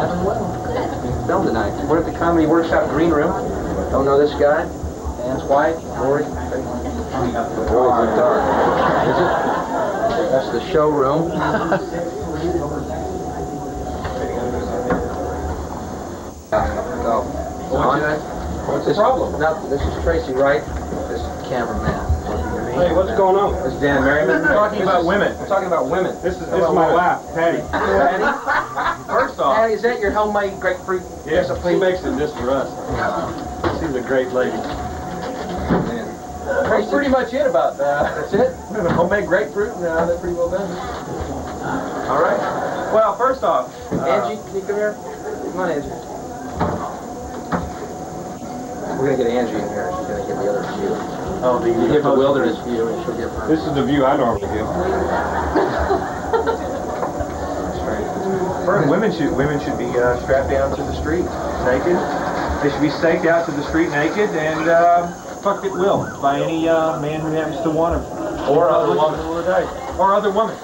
Film tonight. We're at the Comedy Workshop Green Room. Don't know this guy. Dan's white. Lori. The boys look dark. Is it? That's the showroom. What's the problem? Nothing. This is Tracy Wright. This is the cameraman. Hey, what's going on? This is Dan Merriman. We're talking about women. We're talking about women. This is my wife, Patty. Patty? First off, Patty, is that your homemade grapefruit? yes, she makes it just for us. She's a great lady. That's pretty much it about that. That's it? Homemade grapefruit? No, that's pretty well done. All right. Well, first off, Angie, can you come here? Come on, Angie. We're going to get Angie in here. She's going to give the other view. oh, You give the wilderness view and she'll give her. this is the view I normally give. First, women should be strapped down to the street naked. They should be staked out to the street naked and fucked at will by any man who happens to want them. Or other woman. Or other woman.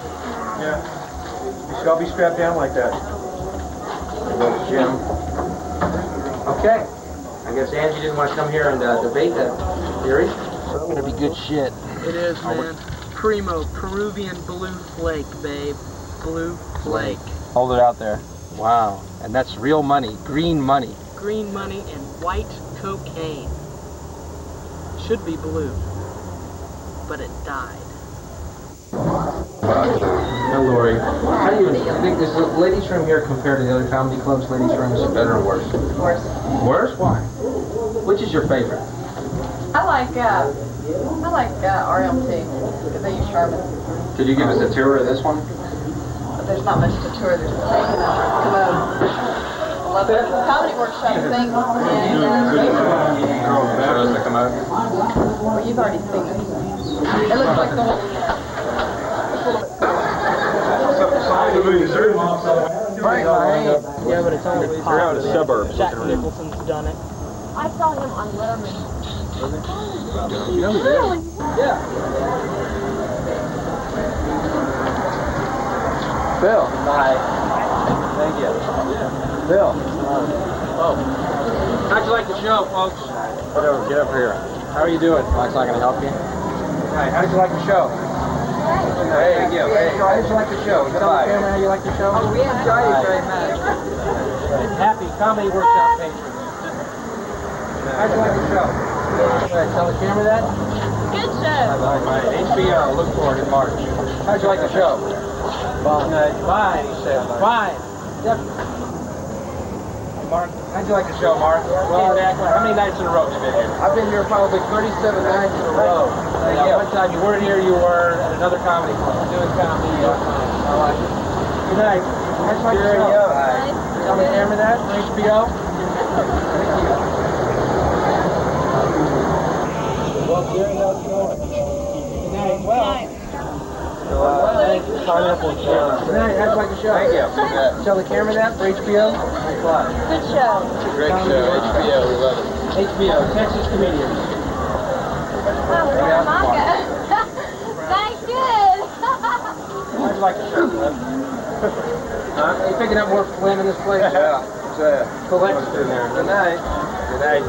Yeah. You should all be strapped down like that. Jim. Okay. I guess Angie didn't want to come here and debate that theory. It's going to be good shit. It is, man. Primo Peruvian blue flake, babe. Blue flake. Hold it out there. Wow. And that's real money. Green money. Green money and white cocaine. Should be blue, but it died. Now, Lori, how do you think this ladies' room here compared to the other comedy clubs? Ladies' rooms are better or worse? Worse. Worse? Why? Which is your favorite? I like RMT because they use Sherman. Could you give us a tour of this one? But there's not much to tour. There's the commode. Love it. Comedy Workshop thing. Show us the commode. Well, you've already seen it. It looks like the whole. Yeah, but it's only We're out of the suburbs. Jack Nicholson's done it. I saw him on Letterman. Really? Yeah. Bill. Hi. Thank you. Bill. Oh. How'd you like the show, folks? Get over here. How are you doing? Mike's not going to help you? Hi, how did you like the show? Hey, yeah. Hey, how did you like the show? Tell the camera how you like the show. Oh, we enjoyed it very much. Happy Comedy Workshop patrons. How'd you like the show? Tell the camera that. Good show. HBO, look for it in March. How'd you like the show? Fine, he said. Fine. Mark, how'd you like the show, Mark? Well, how many nights in a row have you been here? I've been here probably 37 nights in a row. One time you weren't here, you were at another comedy club. Doing comedy. I like it. Good night. How'd you like the show? Tell the camera that for HBO. Thank you. Well, Gary, how's it going? Good night. Well. Pineapple challenge. Good night. How'd you like the show? Thank you. Tell the camera that for HBO. Thanks a lot. Good show. Great show. HBO, we love it. HBO, Texas comedians. Wow, where am I going? Thanks, good. How'd you like the show, Cliff? Huh? Are you picking up more phlegm in this place? Yeah. Collects in there. Good night. Good night.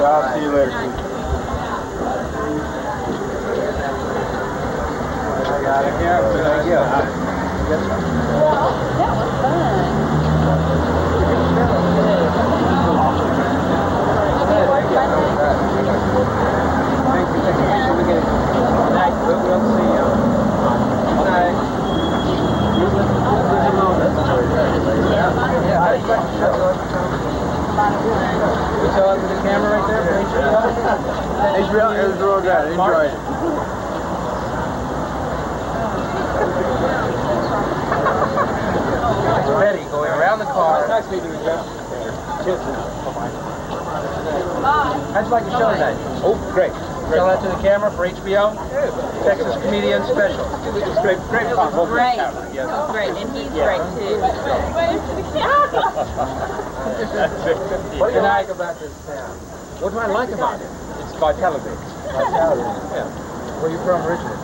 I'll see you later. Thank you. Well, that was Good night. We'll see you. Good night. You tell it to the camera right there for HBO? HBO, it was real good. Enjoy it. Ready, going around the car. Nice meeting you, Jeff. How'd you like the show tonight? Oh, great. Tell that to the camera for HBO. Texas Comedian Special. It's great. Great. It was great. It was great, and he's great too. What do you like about this town? What do I like about it? It's vitality. Vitality. Yeah. Where are you from originally?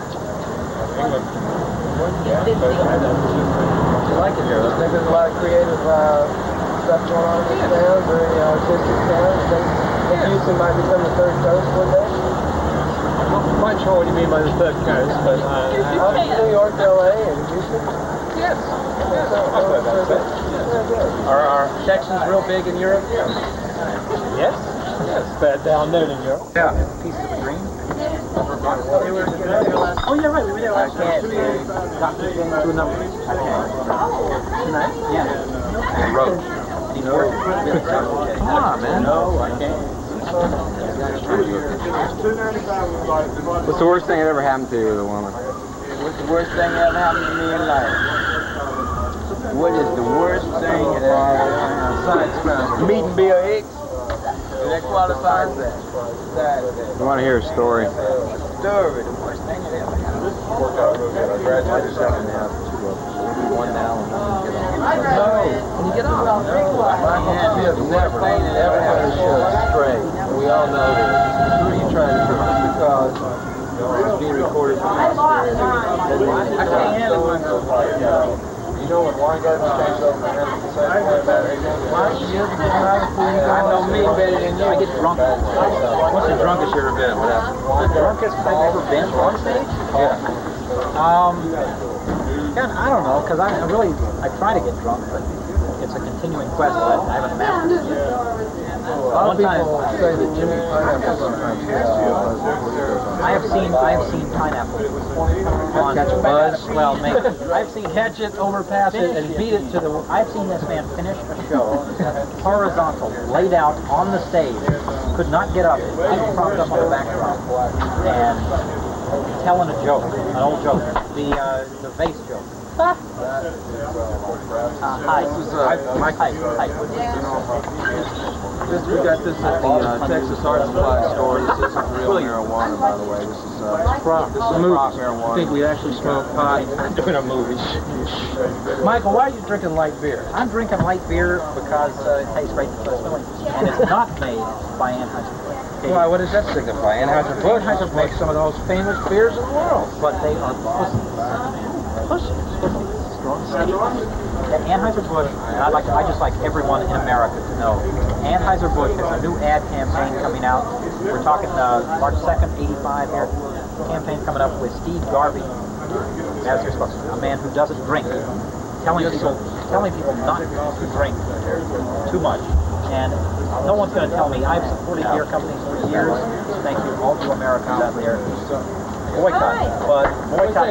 England. Yeah. You like it here? I think there's a lot of creative stuff going on in this town, very artistic town. Think Houston might become the third coast one day? I'm not quite sure what you mean by the third coast, but New York, LA, and Houston. yes, I've heard that said. Are Texans real big in Europe? Yes, they're down known in Europe. Yeah. Pieces of green. Oh yeah, right. We were there last night. Got to a number. Tonight? Yeah. Road. Ah, man. No, I can't. What's the worst thing that ever happened to you with a woman? What's the worst thing that ever happened to me in life? What is the worst thing that ever happened? Meeting Bill Hicks? That qualifies that. I want to hear a story. Story, the worst thing that ever happened. I graduated second now. One now and one get on. No. Can you get on? No. My hand is never had a show straight. We all know this. Who are you trying to prove? Because it's being recorded for the experience. I can't handle myself. You know when wine gardens change over my head, the same way about it. I know me better than you. I get drunk. What's the drunkest you ever been? The drunkest I've ever been on stage? Yeah. God, I don't know, because I try to get drunk, but it's a continuing quest. I haven't mastered it yet. One time, say that Jimmy Pineapple sometimes I have seen Pineapple on catch a buzz. Well, maybe I've seen catch it, overpass it, and beat it to the. I've seen this man finish a show horizontal, laid out on the stage, could not get up, propped up on the back drum, and telling a joke, an old joke, the vase joke. Hi. We got this at the Texas Art Supply store. This isn't real marijuana, by the way. This is prop marijuana. I think we actually smoke pot. I'm doing a movie. Michael, why are you drinking light beer? I'm drinking light beer because it tastes great in the first place. And it's not made by Anheuser-Busch. Why, what does that signify? Anheuser-Busch? Anheuser makes some of those famous beers in the world. But they are pussies. At Anheuser-Busch, I just like everyone in America to know, Anheuser-Busch has a new ad campaign coming out. We're talking March 2nd, 85 here. Campaign coming up with Steve Garvey as your spokesman, a man who doesn't drink, telling people not to drink too much. And no one's going to tell me. I've supported beer companies for years. Thank you, all you Americans out there. Boycott, but boycott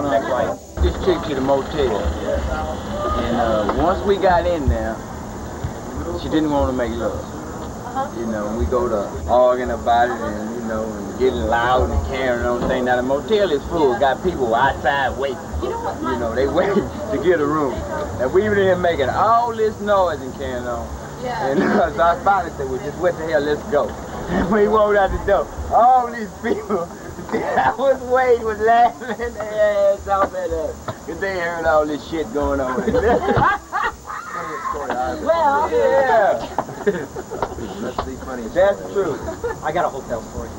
next right. This chick to the motel, and once we got in there, she didn't want to make love. You know, we go to arguing about it, and you know, and getting loud and carrying on thing. Now the motel is full, got people outside waiting. You know, they wait to get a room. And we were in here making all this noise and carrying on. And so I finally said, well, just what the hell, let's go. And we walked out the door. All these people that was waiting was laughing their ass off at us. Because they heard all this shit going on. Well, yeah. That's the funniest. That's true. I got a hotel story.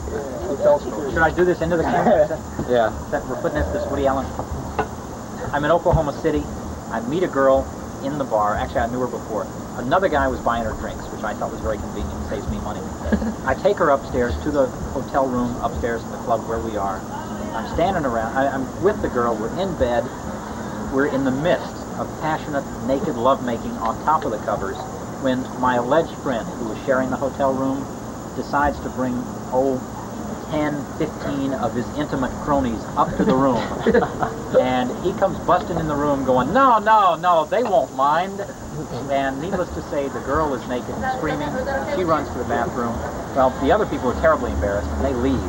Hotel story. Should I do this into the camera? Yeah. That we're putting this Woody Allen. I'm in Oklahoma City. I meet a girl in the bar. Actually, I knew her before. Another guy was buying her drinks, which I thought was very convenient. Saves me money. I take her upstairs to the hotel room upstairs in the club where we are. I'm standing around. I'm with the girl. We're in bed. We're in the midst of passionate, naked lovemaking on top of the covers when my alleged friend, who was sharing the hotel room, decides to bring, 10, 15 of his intimate cronies up to the room. And he comes busting in the room going, no, no, no, they won't mind. And needless to say, the girl is naked and screaming. She runs to the bathroom. Well, the other people are terribly embarrassed, and they leave.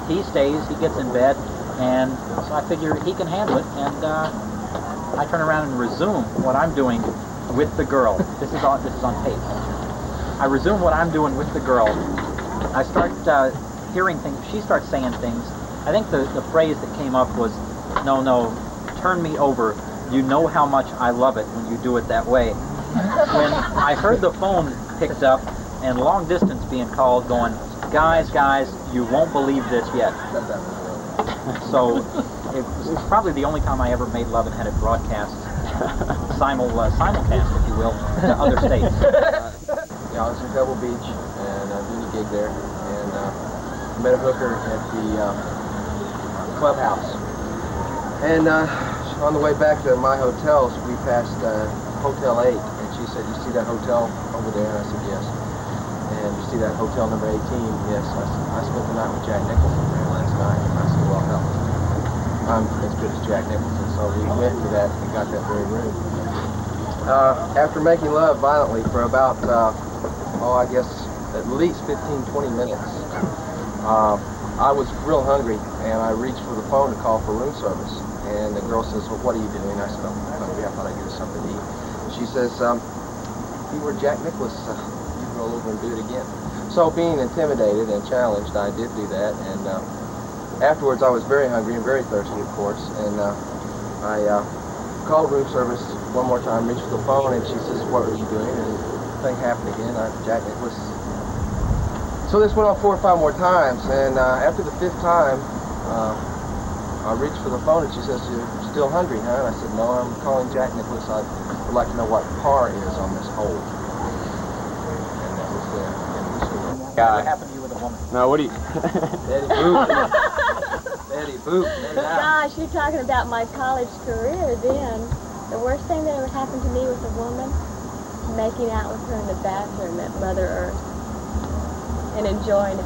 He stays, he gets in bed, and so I figure he can handle it, and I turn around and resume what I'm doing with the girl. This is on tape. I resume what I'm doing with the girl. I start hearing things. She starts saying things. I think the phrase that came up was, no, no, turn me over. You know how much I love it when you do it that way. When I heard the phone picked up and long distance being called going, guys, you won't believe this yet. So it was probably the only time I ever made love and had it broadcast simulcast, if you will, to other states? Yeah, I was in Pebble Beach and doing a gig there, and met a hooker at the clubhouse. And on the way back to my hotels, we passed Hotel 8, and she said, "You see that hotel over there?" And I said, "Yes." "And you see that hotel number 18? "Yes." I said, "I spent the night with Jack Nicholson there last night." And I said, "Well, hell, I'm as good as Jack Nicholson." So we went to that and got that very room. After making love violently for about, I guess at least 15-20 minutes, I was real hungry, and I reached for the phone to call for room service. And the girl says, "Well, what are you doing?" I said, "I'm hungry. I thought I'd get us something to eat." She says, "You were Jack Nicklaus. You roll over and do it again." So being intimidated and challenged, I did do that. And afterwards, I was very hungry and very thirsty, of course. And I called room service one more time, reached for the phone, and she says, "What are you doing?" And the thing happened again. I'm Jack Nicklaus. So this went on 4 or 5 more times, and after the 5th time, I reached for the phone, and she says, "You're still hungry, huh?" And I said, "No, I'm calling Jack Nicklaus. I would like to know what par is on this hole." And that was the end of the story. What happened to you with a woman? No, what do you... Betty Boop. Betty Boop. Gosh, you're talking about my college career then. The worst thing that ever happened to me was a woman making out with her in the bathroom at Mother Earth and enjoying it.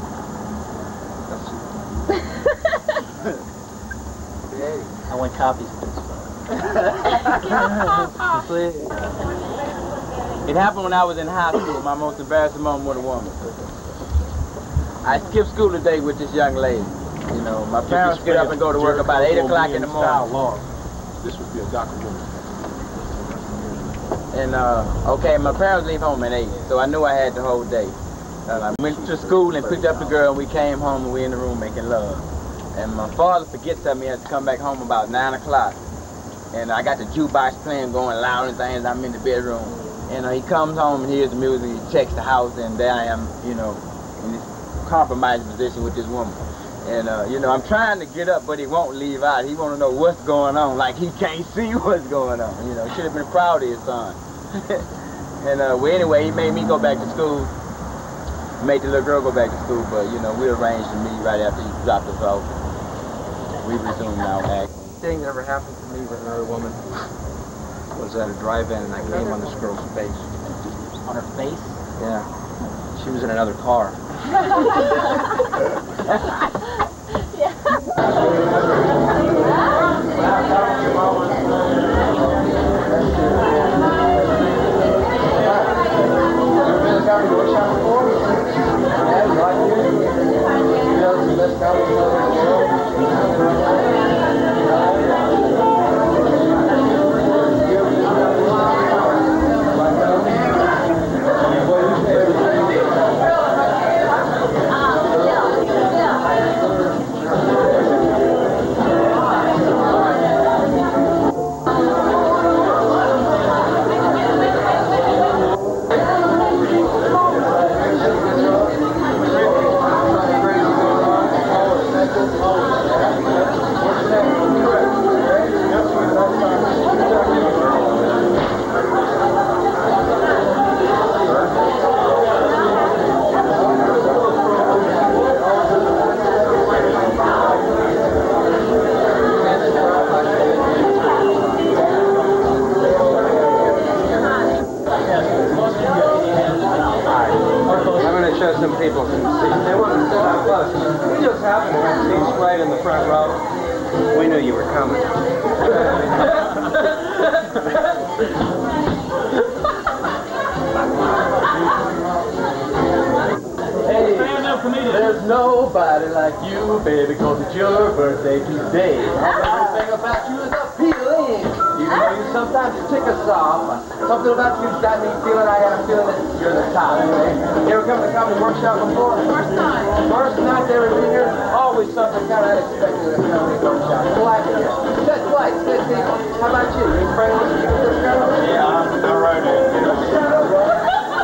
I want copies, please. It happened when I was in high school. My most embarrassing moment with a woman. I skipped school today with this young lady. You know, my parents get up and go to work about 8 o'clock in the morning. This would be a documentary. And, okay, my parents leave home at 8, so I knew I had the whole day. And I went to school and picked up the girl, and we came home, and we in the room making love. And my father forgets that he has to come back home about 9 o'clock. And I got the jukebox playing, going loud and things. I'm in the bedroom. And he comes home and hears the music, he checks the house, and there I am, you know, in this compromised position with this woman. And, you know, I'm trying to get up, but he won't leave out. He want to know what's going on, like he can't see what's going on. You know, should have been proud of his son. And, well, anyway, he made me go back to school. Made the little girl go back to school, but, you know, we arranged to meet right after he dropped us off. We resumed our act. Thing that ever happened to me with another woman Was at a drive-in, and I came on this girl's face. On her face? Yeah. She was in another car. There's nobody like you, baby, 'cause it's your birthday today. Everything about you is appealing. Even though you sometimes tick us off, something about you's got me feeling, I got a feeling that you're the top. You ever come to the comedy workshop before? First time. First night they were here, always something kind of unexpected at the comedy workshop. Like it. Good flights, good people. How about you? You friendly with this girl? Yeah, I'm right in. I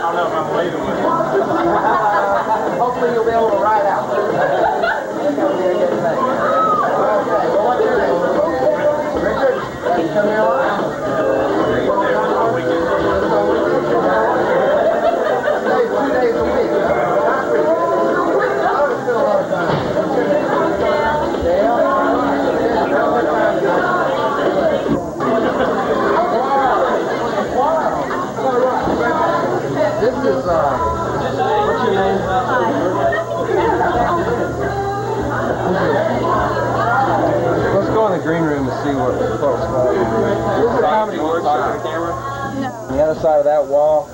don't know if I'm leaving with you. Hopefully you'll be able to ride out. It's going to be a good thing. Okay, well, what's your name? Richard? Come here. Let's go in the green room and see what folks call it. This is a comedy workshop. On the other side of that wall,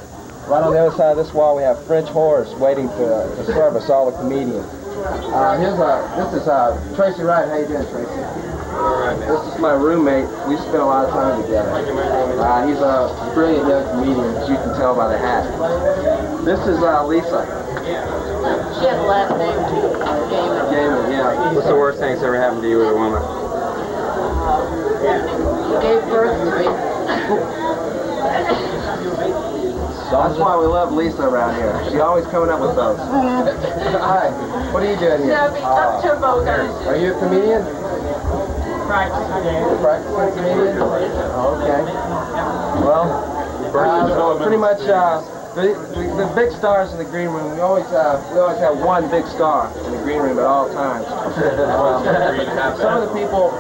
right on the other side of this wall, we have French Horse waiting to service all the comedians. This is Tracy Wright. How you doing, Tracy? All right, man. This is my roommate. We spent a lot of time together. He's a brilliant young comedian, as you can tell by the hat. This is Lisa. She has a last name too. Gamer, yeah. What's the worst thing that's ever happened to you with a woman? She gave birth to me. That's why we love Lisa around here. She's always coming up with those. Hi, what are you doing here? Are you a comedian? Practicing. Practicing comedian? Oh, okay. Well, pretty much the big stars in the green room. We always have one big star in the green room at all times. Some of the people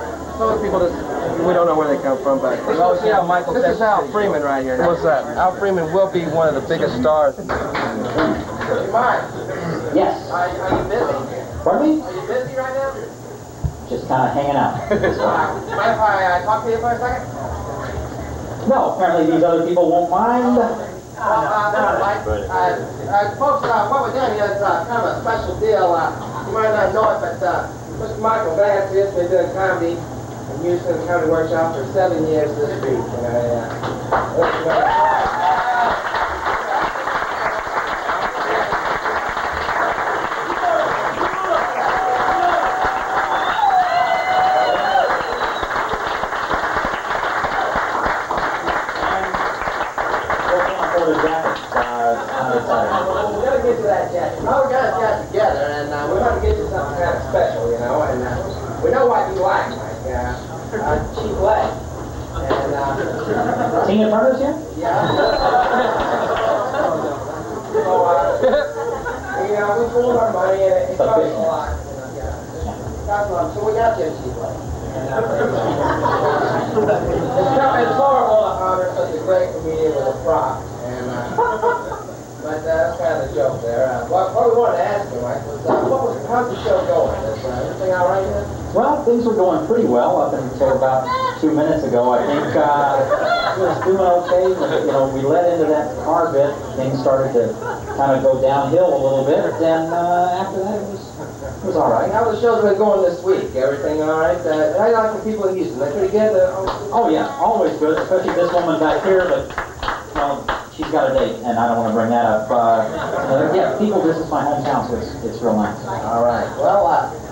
just, we don't know where they come from, but this is Al Freeman right here. What's that? Al Freeman will be one of the biggest stars. Mark. Yes. Are you busy? Pardon me? Are you busy right now? Just kind of hanging out. Mind if I talk to you for a second? No, apparently these other people won't mind. Folks, what we're doing here is kind of a special deal. You might not know it, but Mr. Michael Vance has been doing comedy in Houston Comedy Workshop for 7 years this week. We're going to get to that jacket. Well, we got it together, and we're going to get you something kind of special, you know, and we know what you like cheap leg. And, Tina Turner's here? yeah. So, we pulled our money, and it cost a lot. So we got you a cheap leg. It's horrible to honor such a great comedian with a prop. But that's kind of the joke there. What we wanted to ask you, Mike, was how's the show going? Is everything all right here? Well, things were going pretty well up until about 2 minutes ago. I think it was doing okay. You know, we led into that car bit. Things started to kind of go downhill a little bit. And after that, it was all right. How the show's been going this week? Everything all right? How do you like the people in Houston? They pretty good? Oh, yeah. Always good, especially this woman back here. But, well, she's got a date, and I don't want to bring that up. Yeah, people, this is my hometown, so it's real nice. All right.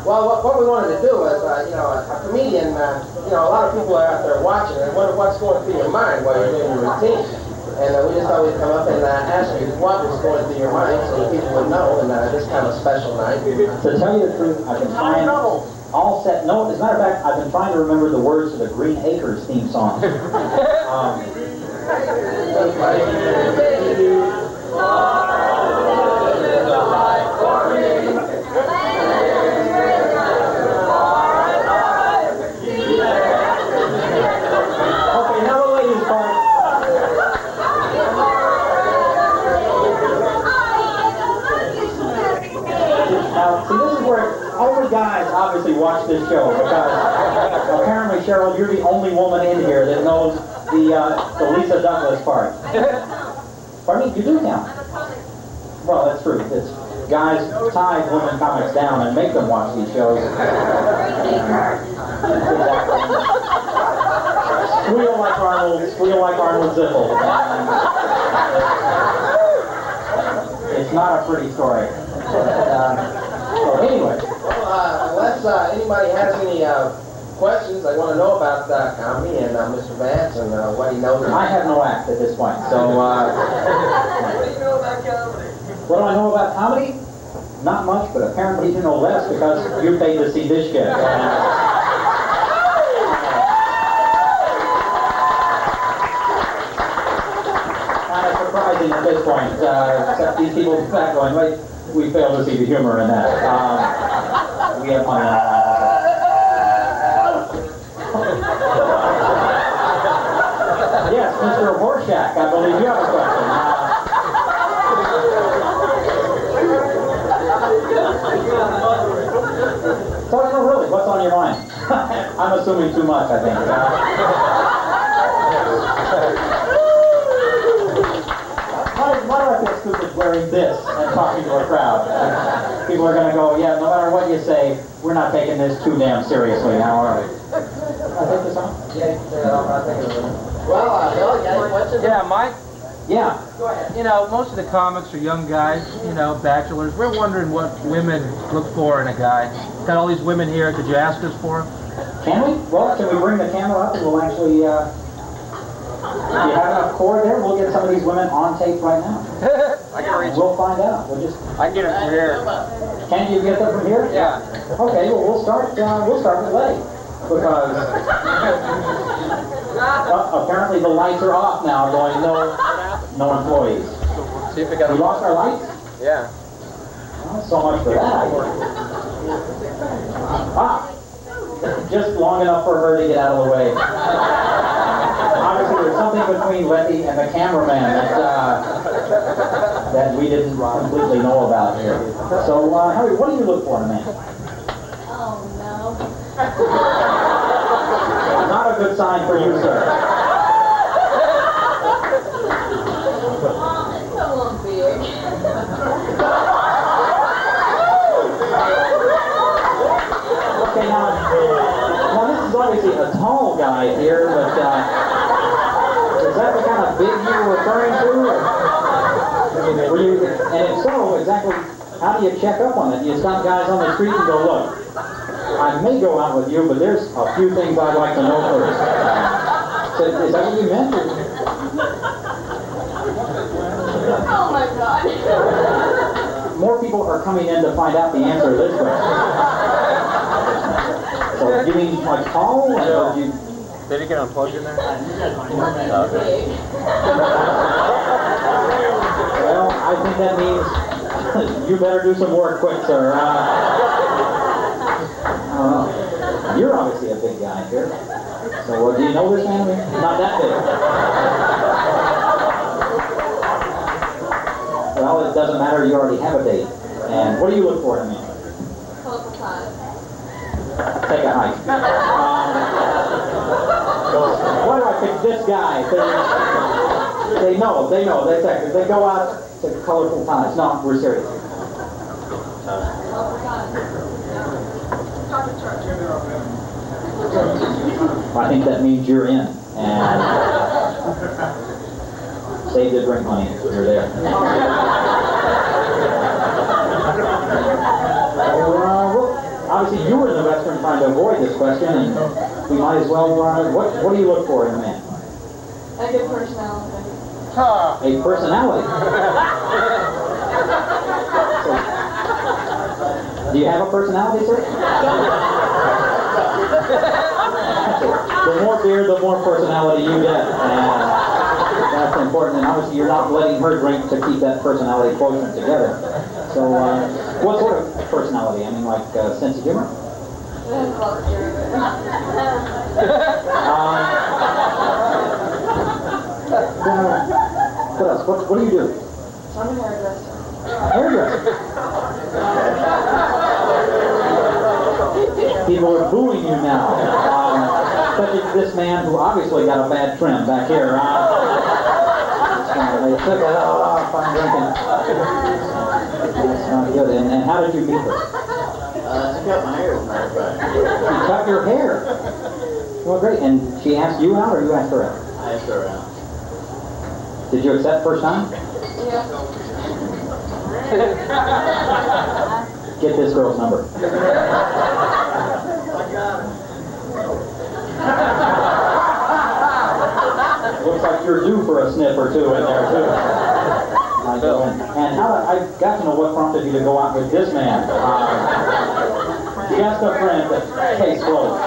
Well, what we wanted to do was, you know, a comedian, you know, a lot of people are out there watching and wonder what's going through your mind while you're doing your routine. And we just thought we'd come up and ask you what was going through your mind so that people would know in this kind of special night. To tell you the truth, I've been trying all set. No, as a matter of fact, I've been trying to remember the words to the Green Acres theme song. Guys obviously watch this show because apparently, Cheryl, you're the only woman in here that knows the Lisa Douglas part. Pardon me, you do now. Well, that's true. It's guys tie women comics down and make them watch these shows. Squeal like Arnold Ziffel. It's not a pretty story. So anyway. Unless anybody has any questions they want to know about comedy and Mr. Vance and what he knows. I have no act at this point, so. What do you know about comedy? What do I know about comedy? Not much, but apparently you know less because you're paid to see this shit. Kind of surprising at this point, except these people back going, wait, we fail to see the humor in that. We have money. Yes, Mr. Horshack, I believe you have a question. So I don't know I'm assuming too much, I think. Why do I feel stupid wearing this and talking to a crowd? People are going to go, yeah, no matter what you say, we're not taking this too damn seriously now, are we? Can I take this on? Yeah, Mike? Yeah. You know, most of the comics are young guys, you know, bachelors. We're wondering what women look for in a guy. Got all these women here. Could you ask us for them? Can we? Well, can we bring the camera up and we'll actually, if you have enough cord there, we'll get some of these women on tape right now. I can reach. We'll find out. We'll just. I can get it from here. Can you get them from here? Yeah. Okay. Well, we'll start with Letty because apparently the lights are off now. Going no employees. See if we got. We lost our lights. Yeah. Well, so much for that. Just long enough for her to get out of the way. Obviously, there's something between Letty and the cameraman that we didn't completely know about here. So, Harry, what do you look for in a man? Oh, no. Not a good sign for you, sir. It's a little big. Okay, now this is obviously a tall guy here, but is that the kind of big you were referring to? Or and if so, exactly how do you check up on it? Do you stop guys on the street and go, look, I may go out with you, but there's a few things I'd like to know first. So, is that what you meant? Oh, my God. More people are coming in to find out the answer to this question. So, you mean like tall? Or do you... Did it get unplugged in there? Well, I think that means you better do some work quick, sir. You're obviously a big guy here. So, do you know this man? Not that big. Well, it doesn't matter. You already have a date. And what do you look for in a man? Take a hike. Why do I pick this guy? They know. They go out to colorful ties. No, we're serious. I think that means you're in. And save the drink money. You're there. Obviously, you were in the restaurant trying to avoid this question, and we might as well. What do you look for in a man? A good personality. A personality. Do you have a personality, sir? The more beer, the more personality you get. And that's important. And obviously, you're not letting her drink to keep that personality quotient together. So, what sort of personality? I mean, like sense of humor? What else? What do you do? I'm a hairdresser. Hairdresser? People are booing you now. Especially this man who obviously got a bad trim back here. They took it off on drinking. That's not good. And how did you meet her? She cut my hair, as a matter of fact. She cut your hair? Well, great. And she asked you out or you asked her out? I asked her out. Did you accept first time? Yeah. Get this girl's number. Looks like you're due for a sniff or two in there, too. And how I got to know what prompted you to go out with this man. Just a friend, but case closed.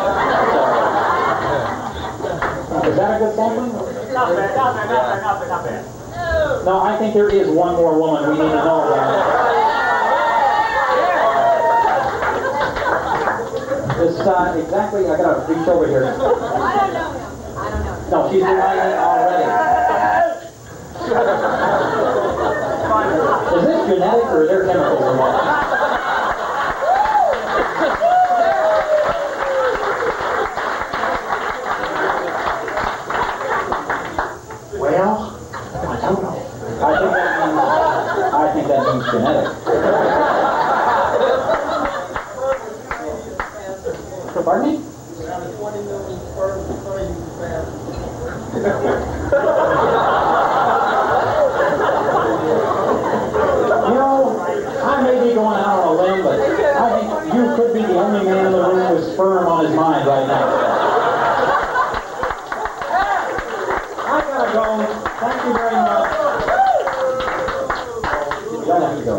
Is that a good sampling? Not bad. No, I think there is one more woman we need to know about. This, exactly, I gotta reach over here. I don't know him. No, she's lying already. Is this genetic or is there chemicals involved? everything's genetic. Pardon me? You know, I may be going out on a limb, but I think you could be the only man in the room with sperm on his mind right now. I gotta go. Thank you very much. You don't have to go.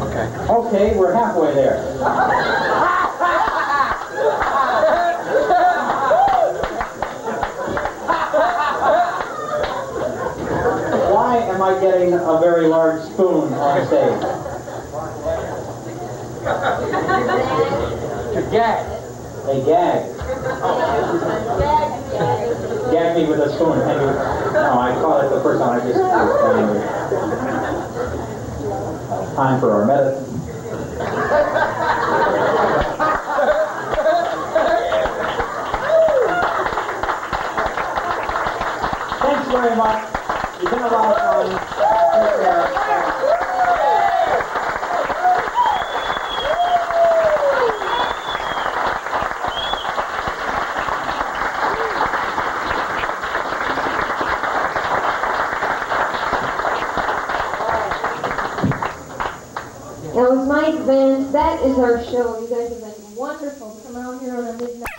Okay. Okay, we're halfway there. Why am I getting a very large spoon on stage? To gag. A gag. Gag me with a spoon. Thank you. No, I caught it the first time. I just time for our medicine. Thanks very much. You've been a lot of fun. Take care. That was Mike Vance. That is our show. You guys have been wonderful. Come out here on a midnight.